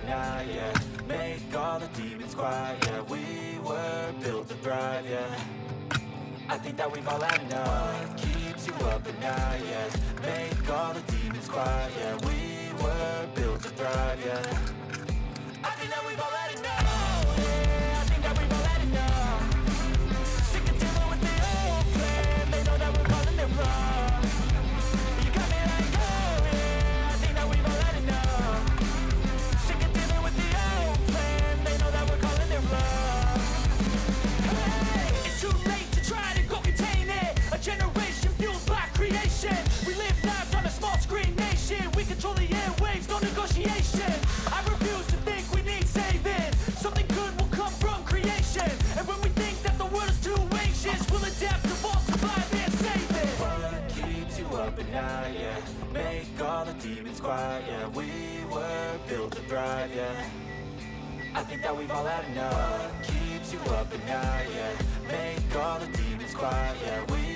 night, yeah. Make all the demons quiet, yeah. We were built to thrive, yeah. I think that we've all had enough. Keeps you up at night, yeah. Make all the demons quiet, yeah. We were built to thrive, yeah. I think that we've all had enough, yeah. I think that we've all had enough. Sick of dealing with the old plan. They know that we're calling it wrong. You got me like, oh yeah. I think that we've all had enough. Sick of dealing with the old plan. They know that we're calling it wrong. Hey, it's too late to try to go contain it. A generation fueled by creation. We live lives on a small screen nation. We control the airwaves, no negotiation. I refuse to think we need saving. Something good will come from creation. And when we think that the world is too anxious, we'll adapt, evolve, survive and save it. What keeps you up at night, yeah. Make all the demons quiet, yeah. We were built to thrive, yeah. I think that we've all had enough. Keeps you up at night, yeah. Make all the demons quiet, yeah. We